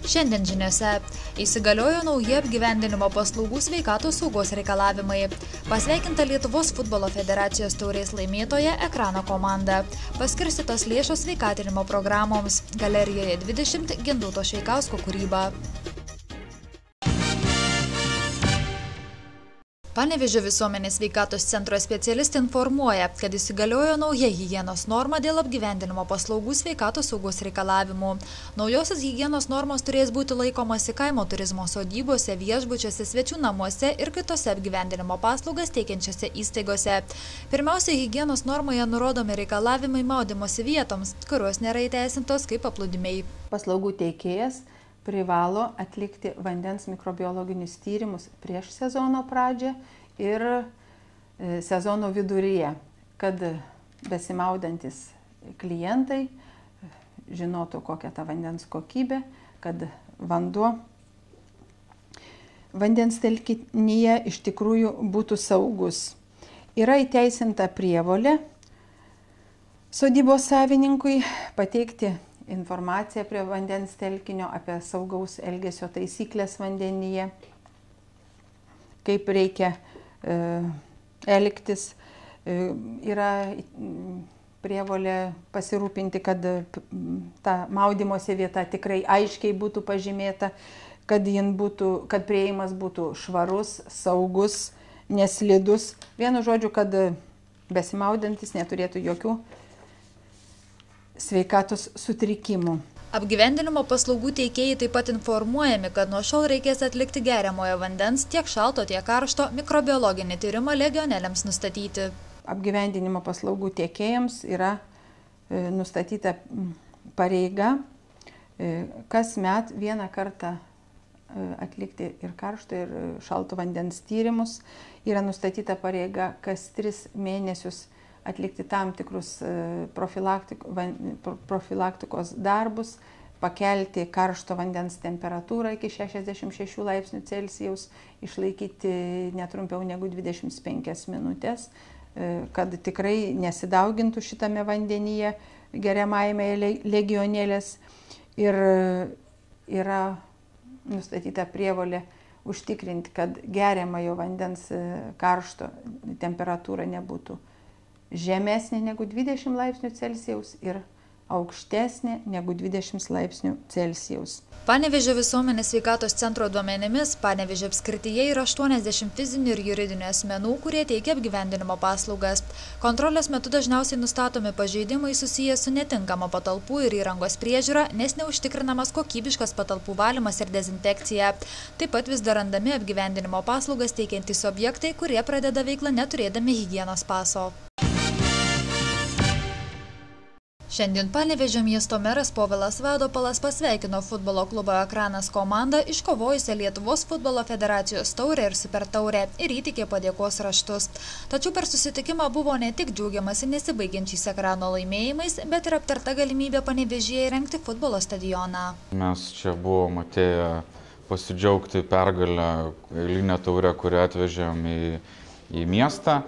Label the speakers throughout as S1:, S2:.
S1: Šiandien žiniose įsigaliojo nauji apgyvendinimo paslaugų sveikatos saugos reikalavimai. Pasveikinta Lietuvos futbolo federacijos taurės laimėtoja Ekrano komanda. Paskirstytos lėšos sveikatinimo programoms. Galerijoje 20 Gintauto Šveikausko kūryba. Panevėžio visuomenės sveikatos centro specialistai informuoja, kad įsigaliojo nauja higienos norma dėl apgyvendinimo paslaugų sveikatos saugos reikalavimų. Naujosios higienos normos turės būti laikomasi kaimo turizmo sodybose, viešbučiuose, svečių namuose ir kitose apgyvendinimo paslaugas teikiančiose įstaigose. Pirmiausia, higienos normoje nurodomi reikalavimai maudymosi vietoms, kurios nėra įteisintos kaip paplūdimiai.
S2: Paslaugų teikėjas privalo atlikti vandens mikrobiologinius tyrimus prieš sezono pradžią ir sezono viduryje, kad besimaudantis klientai žinotų, kokia ta vandens kokybė, kad vandens telkinyje iš tikrųjų būtų saugus. Yra įteisinta prievolė sodybos savininkui pateikti informaciją prie vandens telkinio apie saugaus elgesio taisyklės vandenyje, kaip reikia elgtis. Yra prievolė pasirūpinti, kad ta maudymosi vieta tikrai aiškiai būtų pažymėta, kad priėjimas būtų švarus, saugus, neslidus. Vienu žodžiu, kad besimaudantis neturėtų jokių sveikatos sutrikimų.
S1: Apgyvendinimo paslaugų teikėjai taip pat informuojami, kad nuo šiol reikės atlikti geriamojo vandens tiek šalto, tiek karšto mikrobiologinį tyrimą legioneliams nustatyti.
S2: Apgyvendinimo paslaugų teikėjams yra nustatyta pareiga kasmet vieną kartą atlikti ir karšto, ir šalto vandens tyrimus. Yra nustatyta pareiga kas 3 mėnesius atlikti tam tikrus profilaktikos darbus, pakelti karšto vandens temperatūrą iki 66 laipsnių Celsijaus, išlaikyti netrumpiau negu 25 minutės, kad tikrai nesidaugintų šitame vandenyje geriamajame legionėlės. Ir yra nustatyta prievolė užtikrinti, kad geriamojo vandens karšto temperatūra nebūtų žemesnė negu 20 laipsnių Celsijaus ir aukštesnė negu 20 laipsnių Celsijaus.
S1: Panevėžio visuomenės sveikatos centro duomenimis Panevėžio apskrityje yra 80 fizinių ir juridinių asmenų, kurie teikia apgyvendinimo paslaugas. Kontrolės metu dažniausiai nustatomi pažeidimai susiję su netinkama patalpų ir įrangos priežiūra, nes neužtikrinamas kokybiškas patalpų valymas ir dezinfekcija. Taip pat vis dar randami apgyvendinimo paslaugas teikiantys objektai, kurie pradeda veiklą neturėdami higienos paso. Šiandien Panevėžio miesto meras Povilas Vadopalas pasveikino futbolo klubo Ekranas komandą, iškovojusią Lietuvos futbolo federacijos taurę ir supertaurę, ir įteikė padėkos raštus. Tačiau per susitikimą buvo ne tik džiaugiamasi nesibaigiančiais Ekrano laimėjimais, bet ir aptarta galimybė Panevėžyje įrengti futbolo stadioną.
S3: Mes čia buvom atėję pasidžiaugti pergalę eilinę taurę, kurią atvežėm į miestą,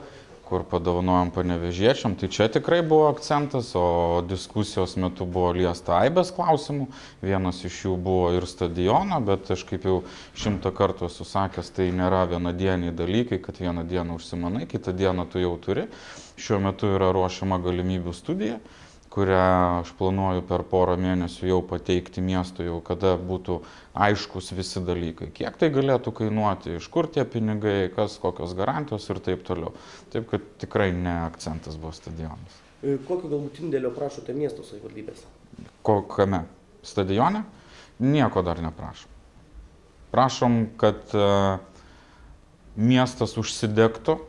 S3: kur padovanojom panevėžiečiam. Tai čia tikrai buvo akcentas, o diskusijos metu buvo liesta aibės klausimų. Vienas iš jų buvo ir stadioną, bet aš kaip jau 100 kartų esu sakęs, tai nėra vienadieniai dalykai, kad vieną dieną užsimanai, kitą dieną tu jau turi. Šiuo metu yra ruošiama galimybių studija, kurią aš planuoju per porą mėnesių jau pateikti miestui, jau kada būtų aiškus visi dalykai. Kiek tai galėtų kainuoti, iš kur tie pinigai, kokios garantijos ir taip toliau. Taip, kad tikrai ne akcentas buvo stadionas.
S4: Kokio galbūt indėlio prašote miesto savivaldybės?
S3: Kokiame? Stadione? Nieko dar neprašom. Prašom, kad miestas užsidegtų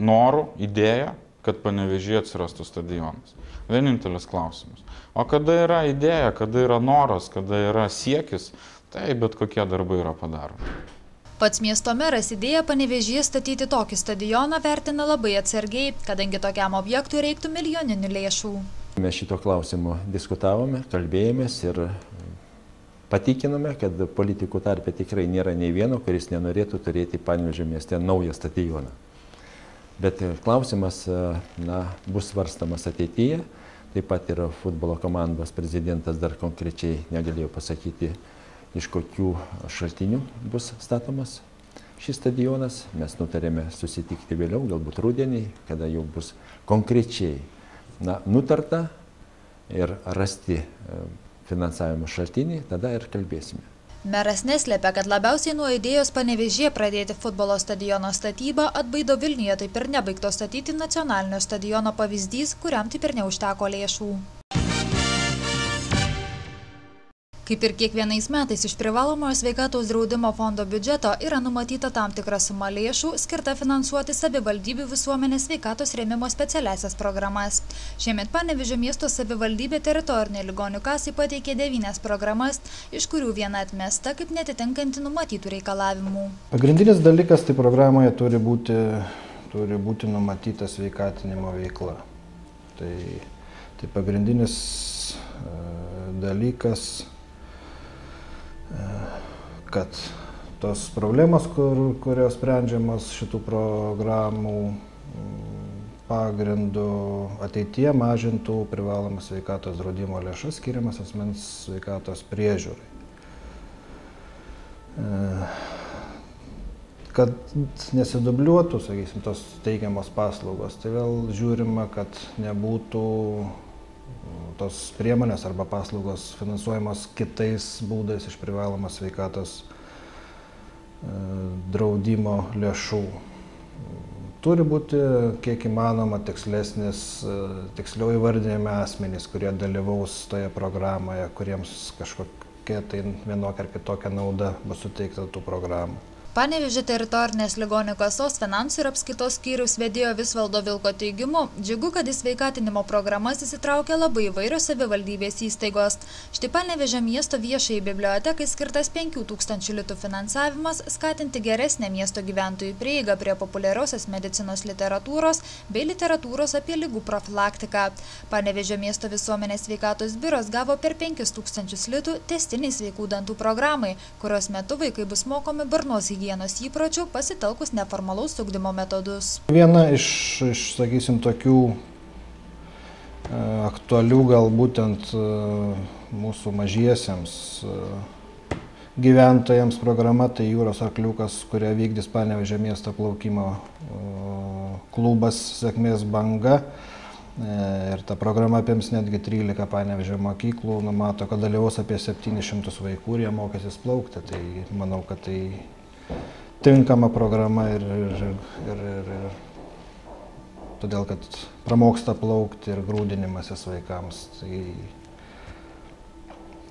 S3: norų, idėją, kad Panevėžyje atsirastų stadionas. Vienintelis klausimas. O kada yra idėja, kada yra noras, kada yra siekis, tai bet kokie darbai yra padaromi.
S1: Pats miesto meras idėją Panevėžyje statyti tokį stadioną vertina labai atsargiai, kadangi tokiam objektui reiktų milijoninių lėšų.
S5: Mes šito klausimu diskutavome, kalbėjomės ir patikinome, kad politikų tarpe tikrai nėra nei vieno, kuris nenorėtų turėti Panevėžio mieste naują stadioną. Bet klausimas bus svarstamas ateityje. Taip pat ir futbolo komandos prezidentas dar konkrečiai negalėjo pasakyti iš kokių šaltinių bus statomas šis stadionas. Mes nutarėme susitikti vėliau, galbūt rudenį, kada jau bus konkrečiai nutarta ir rasti finansavimo šaltinį, tada ir kalbėsime.
S1: Meras neslėpia, kad labiausiai nuo idėjos Panevėžyje pradėti futbolo stadiono statybą atbaido Vilniuje taip ir nebaigto statyti nacionalinio stadiono pavyzdys, kuriam taip ir neužteko lėšų. Kaip ir kiekvienais metais iš privalomojo sveikatos draudimo fondo biudžeto yra numatyta tam tikra suma lėšų, skirta finansuoti savivaldybių visuomenės sveikatos rėmimo specialiasias programas. Šiemet Panevėžio miesto savivaldybė teritorinė ligonių kasai pateikė 9 programas, iš kurių viena atmesta kaip neatitinkanti numatytų reikalavimų.
S6: Pagrindinis dalykas tai programoje turi būti numatyta sveikatinimo veikla. Tai pagrindinis dalykas, kad tos problemos, kurios sprendžiamos šitų programų pagrindu ateityje mažintų privalomas sveikatos draudimo lėšas skiriamas asmens sveikatos priežiūrai. Kad nesidubliuotų, sakysim, tos teikiamos paslaugos, tai vėl žiūrima, kad nebūtų tos priemonės arba paslaugos finansuojamos kitais būdais iš privalomos sveikatos draudimo lėšų. Turi būti kiek įmanoma tiksliau įvardinami asmenys, kurie dalyvaus toje programoje, kuriems kažkokia tai vienokia ar kitokia nauda bus suteikta tų programų.
S1: Panevėžio teritorinės ligonių kasos finansų ir apskaitos skyriaus vedėjo Visvaldo Vilko teigimu, džiugu, kad į sveikatinimo programas įsitraukia labai įvairios savivaldybės įstaigos. Štai Panevėžio miesto viešai bibliotekai skirtas 5000 litų finansavimas skatinti geresnę miesto gyventojų prieigą prie populiariosios medicinos literatūros bei literatūros apie ligų profilaktiką. Panevėžio miesto visuomenės sveikatos biuras gavo per 5000 litų tęstiniai sveikų dantų programai, kurios metu vaikai bus mokomi burnos higienos įpročių pasitelkus neformalaus ugdymo metodus.
S6: Viena iš sakysim, tokių aktualių gal būtent mūsų mažiesiems gyventojams programa, tai Jūros arkliukas, kurią vykdys Panevėžio miesto plaukimo klubas Sėkmės banga. Ir ta programa apims netgi 13 Panevėžio mokyklų, numato, kad dalyvaus apie 700 vaikų ir jie mokysis plaukti. Tai manau, kad tai tinkama programa ir todėl, kad pramoksta plaukti ir grūdinimasis vaikams.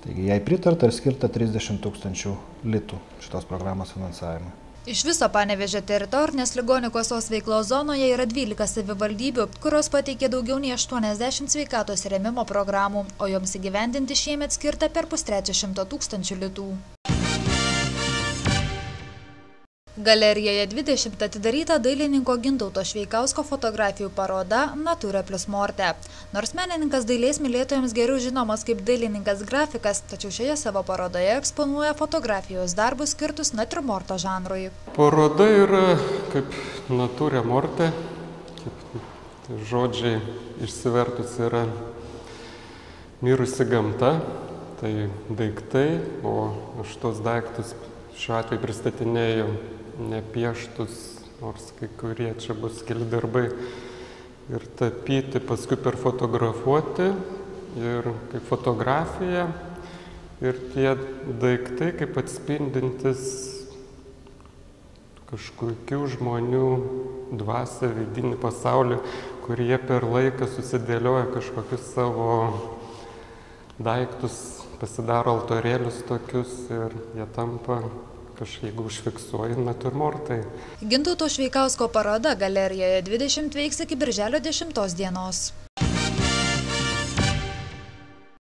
S6: Taigi jai pritarta ir skirta 30 000 litų šitos programos finansavimui.
S1: Iš viso Panevėžio teritorinės ligonių kasos veiklos zonoje yra 12 savivaldybių, kurios pateikė daugiau nei 80 sveikatos rėmimo programų, o joms įgyvendinti šiemet skirta per 250 000 litų. Galerijoje 20 atidaryta dailininko Gintauto Šveikausko fotografijų paroda Natura plus Morte. Nors menininkas dailės mylėtojams geriau žinomas kaip dailininkas grafikas, tačiau šioje savo parodoje eksponuoja fotografijos darbus skirtus natiurmorto žanrui.
S7: Paroda yra kaip Natura Morte, kaip žodžiai išsivertus yra mirusi gamta, tai daiktai, o už tos daiktus šiuo atveju pristatinėjau nepieštus, nors kai kurie čia bus keli darbai, ir tapyti, paskui perfotografuoti ir kaip fotografija, ir tie daiktai kaip atspindintis kažkokių žmonių dvasią, vidinį pasaulį, kurie per laiką susidėlioja kažkokius savo daiktus, pasidaro altorėlius tokius ir jie tampa jeigu užfiksuoji natiurmortai.
S1: Gintauto Šveikausko paroda galerijoje 20 veiks iki birželio 10 dienos.